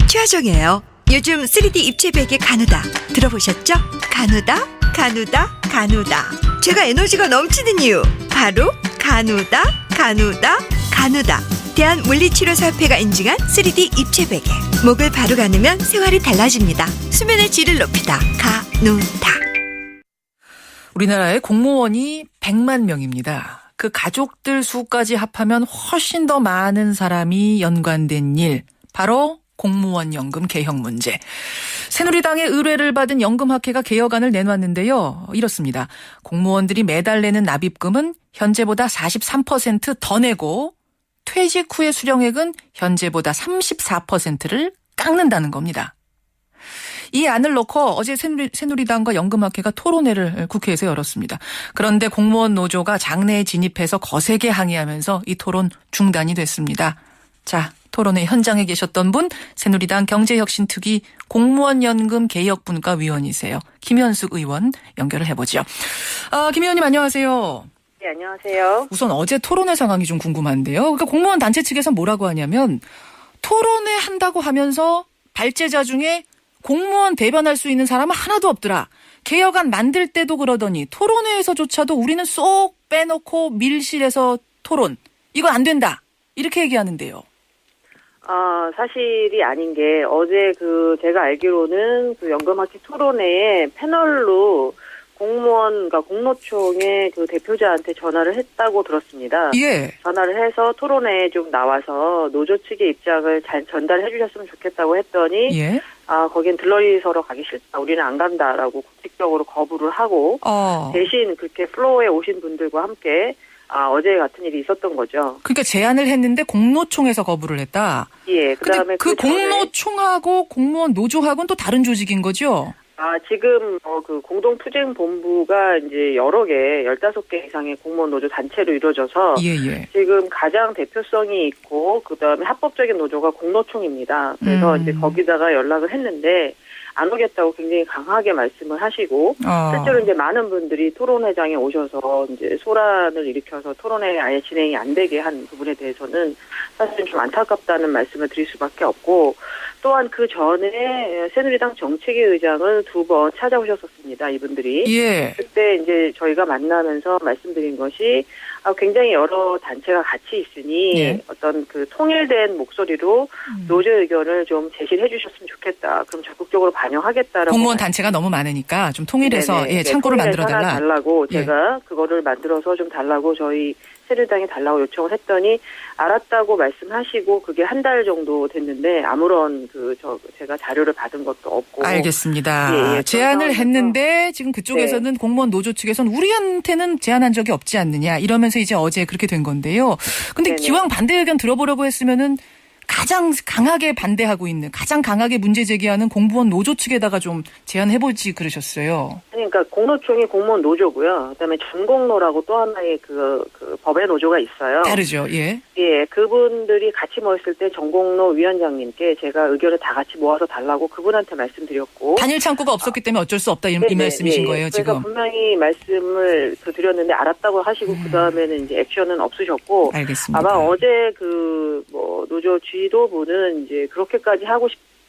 최하정이에요. 요즘 3D 입체 베개 간우다 들어보셨죠? 간우다, 간우다, 간우다. 제가 에너지가 넘치는 이유 바로 간우다, 간우다, 간우다. 대한물리치료사협회가 인증한 3D 입체 베개. 목을 바로 가누면 생활이 달라집니다. 수면의 질을 높이다. 간우다. 우리나라의 공무원이 100만 명입니다. 그 가족들 수까지 합하면 훨씬 더 많은 사람이 연관된 일, 바로 공무원 연금 개혁 문제. 새누리당의 의뢰를 받은 연금학회가 개혁안을 내놨는데요. 이렇습니다. 공무원들이 매달 내는 납입금은 현재보다 43%더 내고 퇴직 후의 수령액은 현재보다 34%를 깎는다는 겁니다. 이 안을 놓고 어제 새누리당과 연금학회가 토론회를 국회에서 열었습니다. 그런데 공무원 노조가 장내에 진입해서 거세게 항의하면서 이 토론 중단이 됐습니다. 자, 토론회 현장에 계셨던 분, 새누리당 경제혁신특위 공무원연금 개혁분과위원이세요. 김현숙 의원 연결을 해보죠. 김 의원님 안녕하세요. 네, 안녕하세요. 우선 어제 토론회 상황이 좀 궁금한데요. 그러니까 공무원 단체 측에서 뭐라고 하냐면 토론회 한다고 하면서 발제자 중에 공무원 대변할 수 있는 사람은 하나도 없더라. 개혁안 만들 때도 그러더니 토론회에서조차도 우리는 쏙 빼놓고 밀실에서 토론. 이건 안 된다. 이렇게 얘기하는데요. 사실이 아닌 게 어제 제가 알기로는 연금학회 토론회에 패널로 공무원과 공노총의 대표자한테 전화를 했다고 들었습니다. 예. 전화를 해서 토론회에 좀 나와서 노조 측의 입장을 잘 전달해 주셨으면 좋겠다고 했더니 예. 거긴 들러리 서러 가기 싫다. 우리는 안 간다라고 공식적으로 거부를 하고 대신 그렇게 플로어에 오신 분들과 함께 어제 같은 일이 있었던 거죠. 그러니까 제안을 했는데 공노총에서 거부를 했다. 예. 그다음에 그 공노총하고 공무원 노조하고는 또 다른 조직인 거죠? 지금 공동투쟁본부가 이제 여러 개 15개 이상의 공무원 노조 단체로 이루어져서 예. 지금 가장 대표성이 있고 그다음에 합법적인 노조가 공노총입니다. 그래서 이제 거기다가 연락을 했는데 안 오겠다고 굉장히 강하게 말씀을 하시고 실제로 이제 많은 분들이 토론회장에 오셔서 이제 소란을 일으켜서 토론회 아예 진행이 안 되게 한 부분에 대해서는 사실 좀 안타깝다는 말씀을 드릴 수밖에 없고 또한 그 전에 새누리당 정책위 의장을 2번 찾아오셨었습니다. 이분들이. 예. 그때 이제 저희가 만나면서 말씀드린 것이 굉장히 여러 단체가 같이 있으니 예. 어떤 통일된 목소리로 노조 의견을 좀 제시를 해주셨으면 좋겠다. 그럼 적극적으로 반영하겠다라고. 공무원 단체가 너무 많으니까 좀 통일해서 창구를 만들어달라. 달라고 제가 그거를 만들어서 좀 달라고 저희 새누리당에 달라고 요청을 했더니 알았다고 말씀하시고 그게 한 달 정도 됐는데 아무런 제가 자료를 받은 것도 없고. 알겠습니다. 예, 제안을 했는데 지금 그쪽에서는 공무원 노조 측에서는 우리한테는 제안한 적이 없지 않느냐 이러면서 이제 어제 그렇게 된 건데요. 근데 기왕 반대 의견 들어보려고 했으면은 가장 강하게 반대하고 있는, 가장 강하게 문제 제기하는 공무원 노조 측에다가 좀 제안해보지 그러셨어요. 그러니까 공노총이 공무원 노조고요. 그다음에 전공노라고 또 하나의 법의 노조가 있어요. 다르죠, 예. 예, 그분들이 같이 모였을 때 전공노 위원장님께 제가 의견을 다 같이 모아서 달라고 그분한테 말씀드렸고. 단일 창구가 없었기 때문에 어쩔 수 없다 이 말씀이신 거예요, 지금. 그래서 분명히 말씀을 드렸는데 알았다고 하시고 그 다음에는 이제 액션은 없으셨고. 알겠습니다. 아마 어제 노조 지도부는 이제 그렇게까지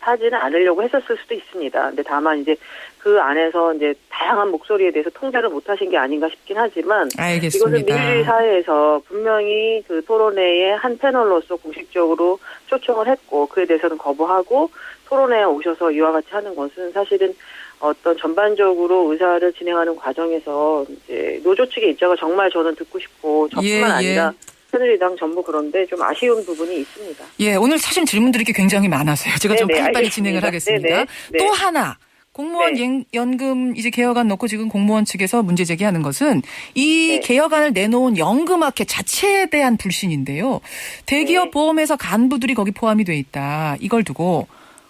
하지는 않으려고 했었을 수도 있습니다. 근데 다만 이제 그 안에서 이제 다양한 목소리에 대해서 통제를 못 하신 게 아닌가 싶긴 하지만. 알겠습니다. 이것은 민주주의 사회에서 분명히 토론회의 한 패널로서 공식적으로 초청을 했고 그에 대해서는 거부하고 토론회에 오셔서 이와 같이 하는 것은 사실은 어떤 전반적으로 의사를 진행하는 과정에서 이제 노조 측의 입장을 정말 저는 듣고 싶고 저뿐만 아니라 새누리당 전부 그런데 좀 아쉬운 부분이 있습니다. 예, 오늘 사실 질문드릴 게 굉장히 많아서요. 제가 좀 빨리빨리 진행을 하겠습니다. 네네. 또 하나. 공무원 연금 이제 개혁안 놓고 지금 공무원 측에서 문제 제기하는 것은 이 개혁안을 내놓은 연금학회 자체에 대한 불신인데요. 대기업 보험회사 간부들이 거기 포함이 돼 있다. 이걸 두고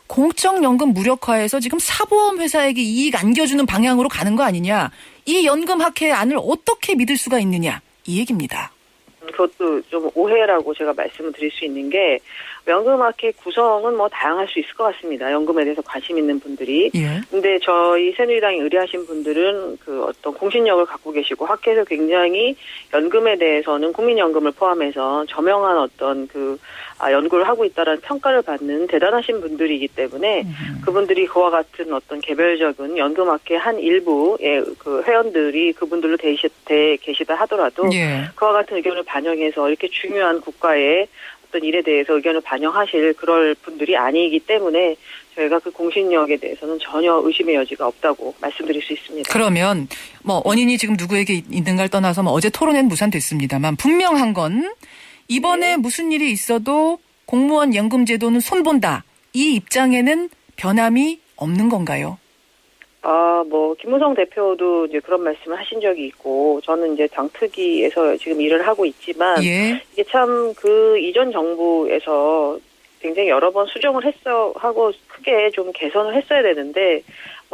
공적연금 무력화해서 지금 사보험 회사에게 이익 안겨주는 방향으로 가는 거 아니냐. 이 연금학회 안을 어떻게 믿을 수가 있느냐. 이 얘기입니다. 그것도 좀 오해라고 제가 말씀을 드릴 수 있는 게 연금학회 구성은 뭐 다양할 수 있을 것 같습니다. 연금에 대해서 관심 있는 분들이. 예. 근데 저희 새누리당에 의뢰하신 분들은 그 어떤 공신력을 갖고 계시고 학회에서 굉장히 연금에 대해서는 국민연금을 포함해서 저명한 어떤 연구를 하고 있다라는 평가를 받는 대단하신 분들이기 때문에 그분들이 그와 같은 어떤 개별적인 연금학회 한 일부의 그 회원들이 그분들로 계시다 하더라도 예. 그와 같은 의견을 반영해서 이렇게 중요한 국가의 어떤 일에 대해서 의견을 반영하실 그럴 분들이 아니기 때문에 저희가 그 공신력에 대해서는 전혀 의심의 여지가 없다고 말씀드릴 수 있습니다. 그러면 뭐 원인이 지금 누구에게 있는가를 떠나서 뭐 어제 토론회는 무산됐습니다만 분명한 건 이번에 무슨 일이 있어도 공무원 연금 제도는 손본다. 이 입장에는 변함이 없는 건가요? 김무성 대표도 이제 그런 말씀을 하신 적이 있고, 저는 이제 당특위에서 지금 일을 하고 있지만, 예. 이게 참 그 이전 정부에서 굉장히 여러 번 수정을 하고 크게 좀 개선을 했어야 되는데,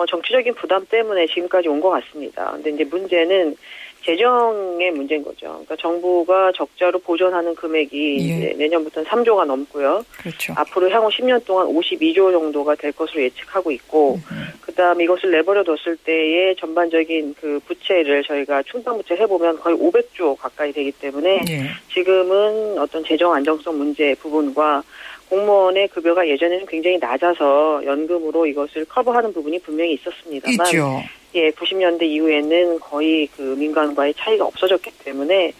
정치적인 부담 때문에 지금까지 온 것 같습니다. 근데 이제 문제는 재정의 문제인 거죠. 그러니까 정부가 적자로 보전하는 금액이 예. 이제 내년부터는 3조가 넘고요. 그렇죠. 앞으로 향후 10년 동안 52조 정도가 될 것으로 예측하고 있고, 그다음에 이것을 내버려 뒀을 때의 전반적인 그 부채를 저희가 충당부채 해보면 거의 500조 가까이 되기 때문에 예. 지금은 어떤 재정 안정성 문제 부분과 공무원의 급여가 예전에는 굉장히 낮아서 연금으로 이것을 커버하는 부분이 분명히 있었습니다만, 있죠. 90년대 이후에는 거의 그 민간과의 차이가 없어졌기 때문에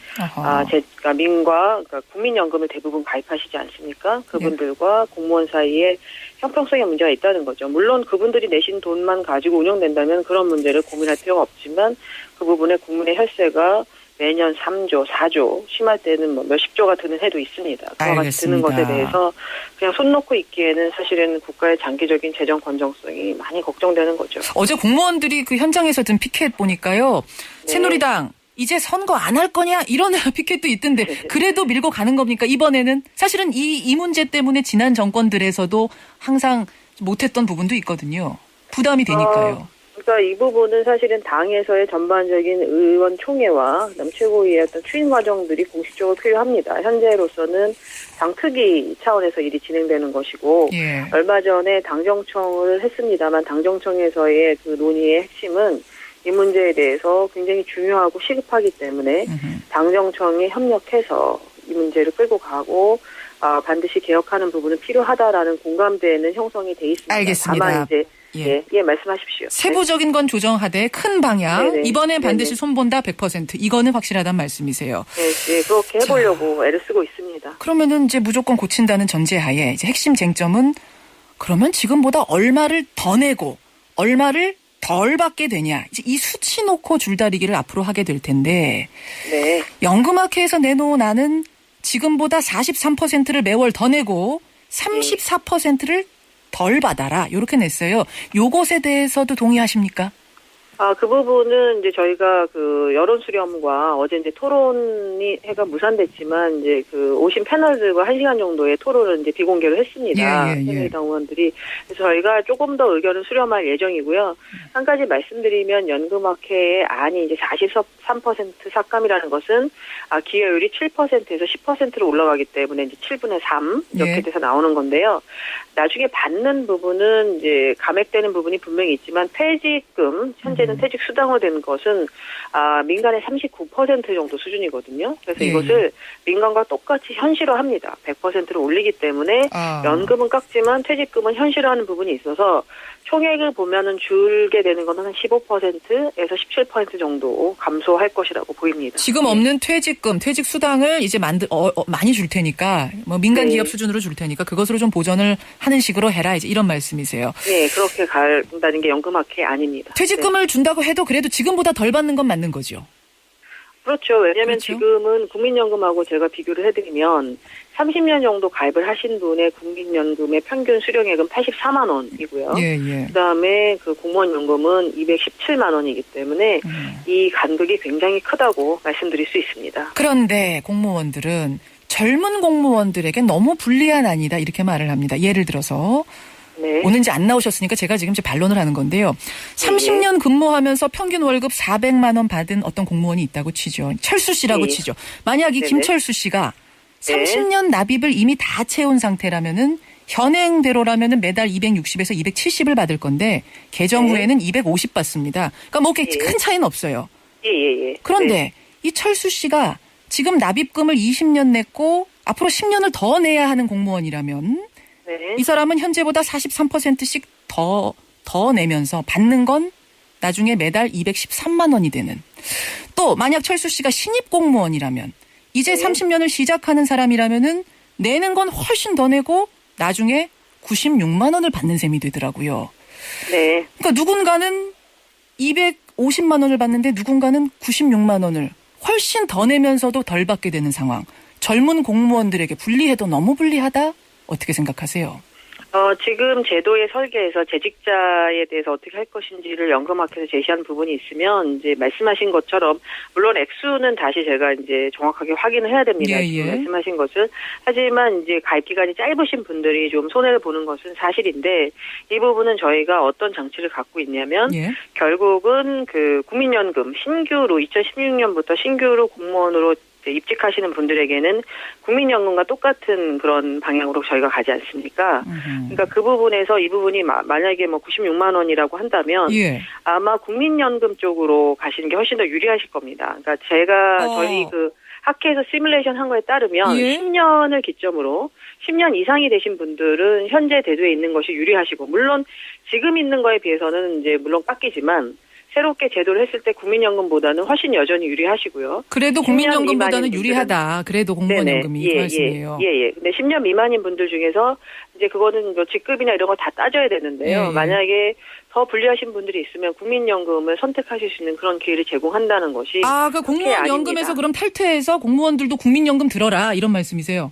그러니까 국민연금을 대부분 가입하시지 않습니까? 그분들과 공무원 사이에 형평성의 문제가 있다는 거죠. 물론 그분들이 내신 돈만 가지고 운영된다면 그런 문제를 고민할 필요가 없지만 그 부분에 국민의 혈세가 매년 3조, 4조, 심할 때는 몇십 조가 드는 해도 있습니다. 그와 같이 드는 것에 대해서 그냥 손 놓고 있기에는 사실은 국가의 장기적인 재정 건전성이 많이 걱정되는 거죠. 어제 공무원들이 그 현장에서 든 피켓 보니까요. 네. 새누리당 이제 선거 안 할 거냐 이런 피켓도 있던데 그래도 밀고 가는 겁니까? 이번에는 사실은 이 문제 때문에 지난 정권들에서도 항상 못했던 부분도 있거든요. 부담이 되니까요. 그러니까 이 부분은 사실은 당에서의 전반적인 의원 총회와 그다음 최고위의 어떤 추인 과정들이 공식적으로 필요합니다. 현재로서는 당특위 차원에서 일이 진행되는 것이고 예. 얼마 전에 당정청을 했습니다만 당정청에서의 그 논의의 핵심은 이 문제에 대해서 굉장히 중요하고 시급하기 때문에 당정청이 협력해서 이 문제를 끌고 가고 반드시 개혁하는 부분은 필요하다라는 공감대는 형성이 돼 있습니다. 알겠습니다. 다만 이제 예, 말씀하십시오. 세부적인 건 조정하되 큰 방향 네네. 이번엔 반드시 네네. 손본다 100% 이거는 확실하다는 말씀이세요. 네, 그렇게 해보려고 애를 쓰고 있습니다. 그러면은 이제 무조건 고친다는 전제하에 이제 핵심 쟁점은 그러면 지금보다 얼마를 더 내고 얼마를 덜 받게 되냐 이제 이 수치 놓고 줄다리기를 앞으로 하게 될 텐데 네. 연금학회에서 내놓은 안은 지금보다 43%를 매월 더 내고 34%를 덜 받아라 이렇게 냈어요. 요것에 대해서도 동의하십니까? 그 부분은 이제 저희가 그 여론 수렴과 어제 이제 해가 무산됐지만 이제 그 오신 패널들과 1시간 정도의 토론을 이제 비공개로 했습니다. 새누리당 의원들이. 그래서 저희가 조금 더 의견을 수렴할 예정이고요. 한 가지 말씀드리면 연금학회의 안이 이제 43% 삭감이라는 것은 기여율이 7%에서 10%로 올라가기 때문에 이제 7분의 3 이렇게 돼서 나오는 건데요. 나중에 받는 부분은 이제 감액되는 부분이 분명히 있지만 퇴직금 현재는 퇴직 수당으로 된 것은 민간의 39% 정도 수준이거든요. 그래서 이것을 민간과 똑같이 현실화합니다. 100%로 올리기 때문에 연금은 깎지만 퇴직금은 현실화하는 부분이 있어서 총액을 보면은 줄게 되는 것은 한 15%에서 17% 정도 감소할 것이라고 보입니다. 지금 없는 퇴직금, 퇴직 수당을 이제 많이 줄 테니까 뭐 민간 기업 수준으로 줄 테니까 그것으로 좀 보전을 하는 식으로 해라 이제 이런 말씀이세요. 네, 그렇게 간다는 게 연금학회 아닙니다. 퇴직금을 준다고 해도 그래도 지금보다 덜 받는 건 맞는 거죠. 그렇죠. 왜냐하면 그렇죠? 지금은 국민연금하고 제가 비교를 해드리면 30년 정도 가입을 하신 분의 국민연금의 평균 수령액은 84만 원이고요. 그다음에 그 공무원연금은 217만 원이기 때문에 이 간극이 굉장히 크다고 말씀드릴 수 있습니다. 그런데 공무원들은 젊은 공무원들에게 너무 불리한 안이다 이렇게 말을 합니다. 예를 들어서 오는지 안 나오셨으니까 제가 지금 반론을 하는 건데요. 30년 근무하면서 평균 월급 400만 원 받은 어떤 공무원이 있다고 치죠. 철수 씨라고 치죠. 만약 이 김철수 씨가 30년 납입을 이미 다 채운 상태라면은 현행대로라면은 매달 260에서 270을 받을 건데 개정 네. 후에는 250 받습니다. 그러니까 뭐 그렇게 예. 큰 차이는 없어요. 예. 그런데 네. 이 철수 씨가 지금 납입금을 20년 냈고 앞으로 10년을 더 내야 하는 공무원이라면 네. 이 사람은 현재보다 43%씩 더 내면서 받는 건 나중에 매달 213만 원이 되는. 또 만약 철수 씨가 신입 공무원이라면 이제 네. 30년을 시작하는 사람이라면은 내는 건 훨씬 더 내고 나중에 96만 원을 받는 셈이 되더라고요. 네. 그러니까 누군가는 250만 원을 받는데 누군가는 96만 원을 훨씬 더 내면서도 덜 받게 되는 상황. 젊은 공무원들에게 불리해도 너무 불리하다? 어떻게 생각하세요? 지금 제도의 설계에서 재직자에 대해서 어떻게 할 것인지를 연금학회에서 제시한 부분이 있으면 이제 말씀하신 것처럼 물론 액수는 다시 제가 이제 정확하게 확인을 해야 됩니다. 예. 지금 말씀하신 것은 하지만 이제 가입 기간이 짧으신 분들이 좀 손해를 보는 것은 사실인데 이 부분은 저희가 어떤 장치를 갖고 있냐면 예. 결국은 그 국민연금 신규로 2016년부터 신규로 공무원으로 입직하시는 분들에게는 국민연금과 똑같은 그런 방향으로 저희가 가지 않습니까? 그러니까 그 부분에서 이 부분이 만약에 뭐 96만 원이라고 한다면 예. 아마 국민연금 쪽으로 가시는 게 훨씬 더 유리하실 겁니다. 그러니까 제가 저희 그 학회에서 시뮬레이션 한 거에 따르면 예. 10년을 기점으로 10년 이상이 되신 분들은 현재 제도에 있는 것이 유리하시고 물론 지금 있는 거에 비해서는 이제 물론 깎이지만 새롭게 제도를 했을 때 국민연금보다는 훨씬 여전히 유리하시고요. 그래도 10년 국민연금보다는 미만인 유리하다. 그래도 공무원연금이 그 말씀이에요. 예. 근데 10년 미만인 분들 중에서 이제 그거는 뭐 직급이나 이런 거 다 따져야 되는데요. 예. 만약에 더 불리하신 분들이 있으면 국민연금을 선택하실 수 있는 그런 기회를 제공한다는 것이 그 공무원연금에서 그럼 탈퇴해서 공무원들도 국민연금 들어라 이런 말씀이세요?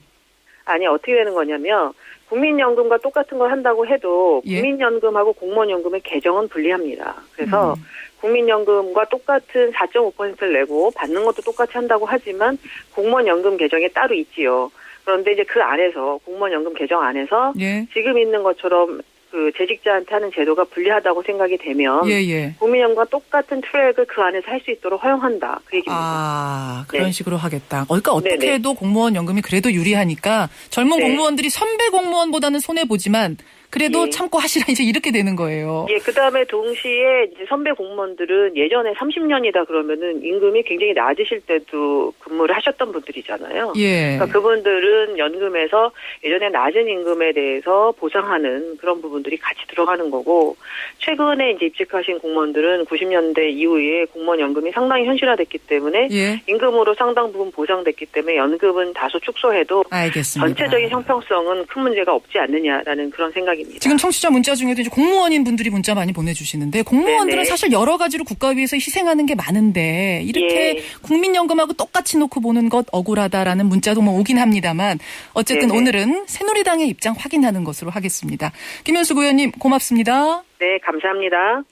아니 어떻게 되는 거냐면 국민연금과 똑같은 걸 한다고 해도 예. 국민연금하고 공무원연금의 개정은 불리합니다. 그래서 국민연금과 똑같은 4.5%를 내고 받는 것도 똑같이 한다고 하지만 공무원연금 개정에 따로 있지요. 그런데 이제 그 안에서 공무원연금 개정 안에서 예. 지금 있는 것처럼 그 재직자한테 하는 제도가 불리하다고 생각이 되면 예. 국민연금과 똑같은 트랙을 그 안에서 할 수 있도록 허용한다. 그 얘기입니다. 그런 네. 식으로 하겠다. 그러니까 어떻게 네네. 해도 공무원연금이 그래도 유리하니까 젊은 네. 공무원들이 선배 공무원보다는 손해보지만 그래도 예. 참고 하시라 이제 이렇게 되는 거예요. 예, 그 다음에 동시에 이제 선배 공무원들은 예전에 30년이다 그러면은 임금이 굉장히 낮으실 때도 근무를 하셨던 분들이잖아요. 예. 그러니까 그분들은 연금에서 예전에 낮은 임금에 대해서 보상하는 그런 부분들이 같이 들어가는 거고, 최근에 이제 입직하신 공무원들은 90년대 이후에 공무원 연금이 상당히 현실화됐기 때문에 예. 임금으로 상당 부분 보상됐기 때문에 연금은 다소 축소해도 알겠습니다. 전체적인 형평성은 큰 문제가 없지 않느냐라는 그런 생각입니다. 지금 청취자 문자 중에도 이제 공무원인 분들이 문자 많이 보내주시는데 공무원들은 네네. 사실 여러 가지로 국가 위해서 희생하는 게 많은데 이렇게 예. 국민연금하고 똑같이 놓고 보는 것 억울하다라는 문자도 뭐 오긴 합니다만 어쨌든 네네. 오늘은 새누리당의 입장 확인하는 것으로 하겠습니다. 김현수 의원님 고맙습니다. 네, 감사합니다.